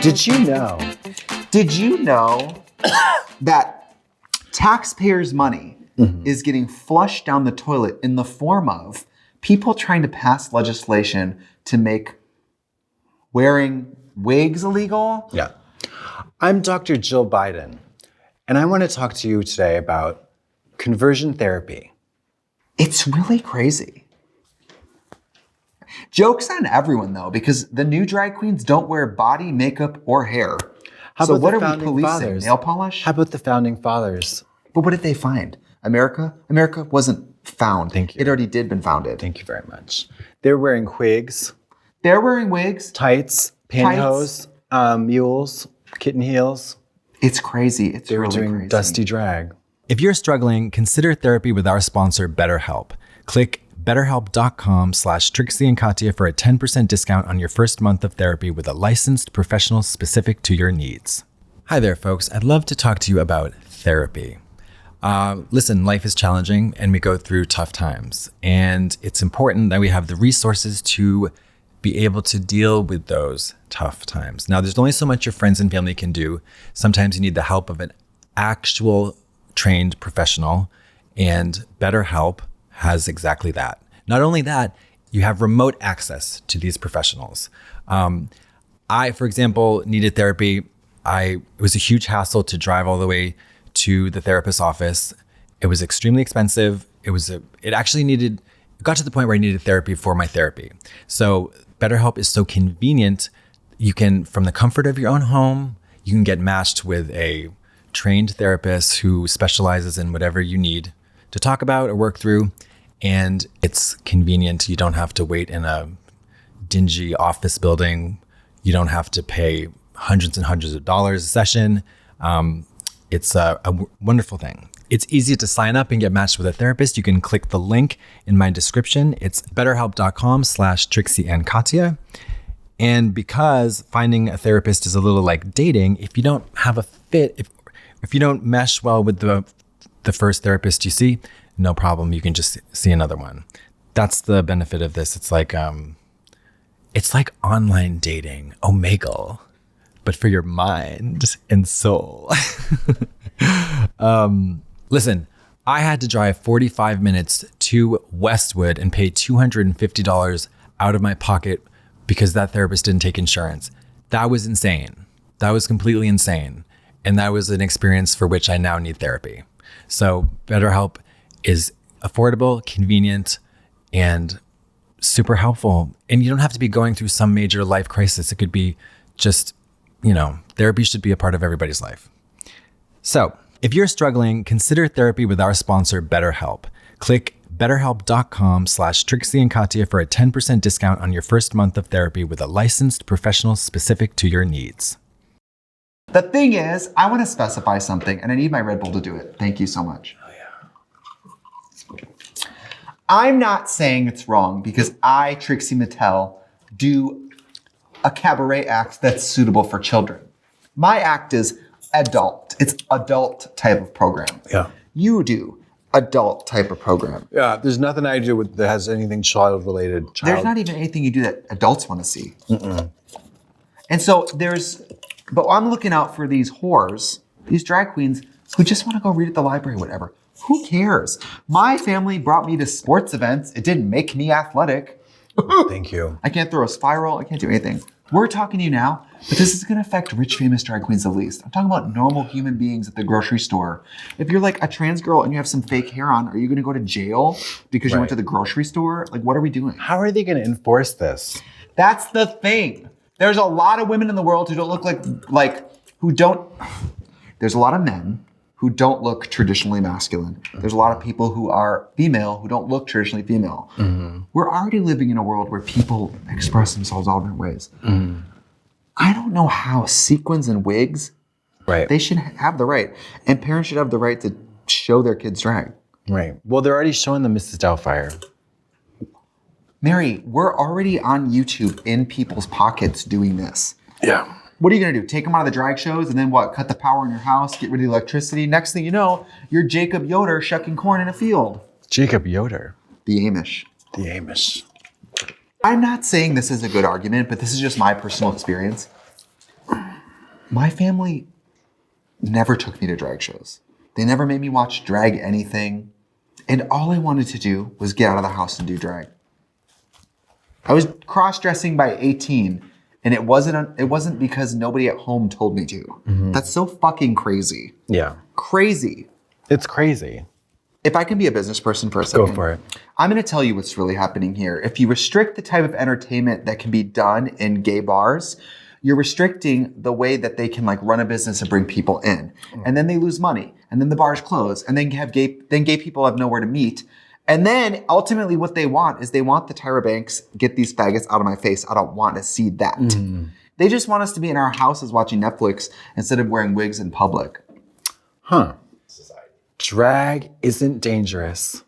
Did you know that taxpayers' money is getting flushed down the toilet in the form of people trying to pass legislation to make wearing wigs illegal? Yeah. I'm Dr. Jill Biden, and I want to talk to you today about conversion therapy. It's really crazy. Joke's on everyone, though, because the new drag queens don't wear body, makeup, or hair. So what are we policing? Nail polish? How about the founding fathers? But what did they find? America? America wasn't found. Thank you. It already did been founded. Thank you very much. They're wearing wigs. They're wearing wigs. Tights, pantyhose, mules, kitten heels. It's crazy. It's They were really doing crazy. dusty drag. If you're struggling, consider therapy with our sponsor, BetterHelp. Click betterhelp.com/Trixie and Katya for a 10% discount on your first month of therapy with a licensed professional specific to your needs. Hi there, folks. I'd love to talk to you about therapy. Listen, life is challenging and we go through tough times. And it's important that we have the resources to be able to deal with those tough times. Now, there's only so much your friends and family can do. Sometimes you need the help of an actual trained professional, and BetterHelp has exactly that. Not only that, you have remote access to these professionals. I, for example, needed therapy. It was a huge hassle to drive all the way to the therapist's office. It was extremely expensive. It got to the point where I needed therapy for my therapy. So BetterHelp is so convenient. You can, from the comfort of your own home, you can get matched with a trained therapist who specializes in whatever you need to talk about or work through. And it's convenient. You don't have to wait in a dingy office building. You don't have to pay hundreds and hundreds of dollars a session. It's a wonderful thing. It's easy to sign up and get matched with a therapist. You can click the link in my description. It's betterhelp.com/Trixie and Katya. And because finding a therapist is a little like dating, if you don't have a fit, if you don't mesh well with the first therapist you see, no problem. You can just see another one. That's the benefit of this. It's like online dating, Omegle, but for your mind and soul. Listen, I had to drive 45 minutes to Westwood and pay $250 out of my pocket because that therapist didn't take insurance. That was insane. That was completely insane. And that was an experience for which I now need therapy. So BetterHelp is affordable, convenient, and super helpful. And you don't have to be going through some major life crisis. It could be just, therapy should be a part of everybody's life. So if you're struggling, consider therapy with our sponsor, BetterHelp. Click betterhelp.com/Trixie and Katya for a 10% discount on your first month of therapy with a licensed professional specific to your needs. The thing is, I want to specify something, and I need my Red Bull to do it. Thank you so much. Oh, yeah. I'm not saying it's wrong because I, Trixie Mattel, do a cabaret act that's suitable for children. My act is adult. It's adult type of program. Yeah. You do adult type of program. Yeah, there's nothing I do that has anything child-related. There's not even anything you do that adults want to see. And so but I'm looking out for these whores, these drag queens who just want to go read at the library, whatever. Who cares? My family brought me to sports events. It didn't make me athletic. Thank you. I can't throw a spiral. I can't do anything. We're talking to you now, but this is going to affect rich, famous drag queens the least. I'm talking about normal human beings at the grocery store. If you're like a trans girl and you have some fake hair on, are you going to go to jail because you went to the grocery store? Like, what are we doing? How are they going to enforce this? That's the thing. There's a lot of women in the world who don't look there's a lot of men who don't look traditionally masculine. There's a lot of people who are female who don't look traditionally female. We're already living in a world where people express themselves all different ways. I don't know how sequins and wigs, they should have the right. And parents should have the right to show their kids drag. Right. Well, they're already showing the Mrs. Doubtfire. Mary, we're already on YouTube in people's pockets doing this. Yeah. What are you going to do? Take them out of the drag shows and then what? Cut the power in your house, get rid of the electricity. Next thing you know, you're Jacob Yoder shucking corn in a field. Jacob Yoder. The Amish. The Amish. I'm not saying this is a good argument, but this is just my personal experience. My family never took me to drag shows. They never made me watch drag anything. And all I wanted to do was get out of the house and do drag. I was cross-dressing by 18, and it wasn't because nobody at home told me to. That's so fucking crazy. Yeah. Crazy. It's crazy. If I can be a business person for a second. Go for it. I'm going to tell you what's really happening here. If you restrict the type of entertainment that can be done in gay bars, you're restricting the way that they can like run a business and bring people in. And then they lose money. And then the bars close. And then gay people have nowhere to meet. And then ultimately what they want is they want the Tyra Banks, get these faggots out of my face. I don't want to see that. They just want us to be in our houses watching Netflix instead of wearing wigs in public. Huh. Drag isn't dangerous.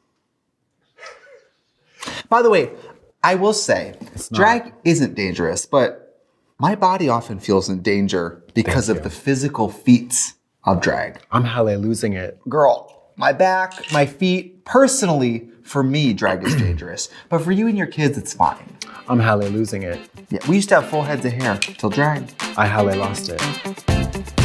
By the way, I will say, drag isn't dangerous, but my body often feels in danger because of the physical feats of drag. I'm hella losing it. Girl, my back, my feet, personally, for me, drag is dangerous. But for you and your kids, it's fine. I'm hella losing it. Yeah, we used to have full heads of hair till drag. I hella lost it.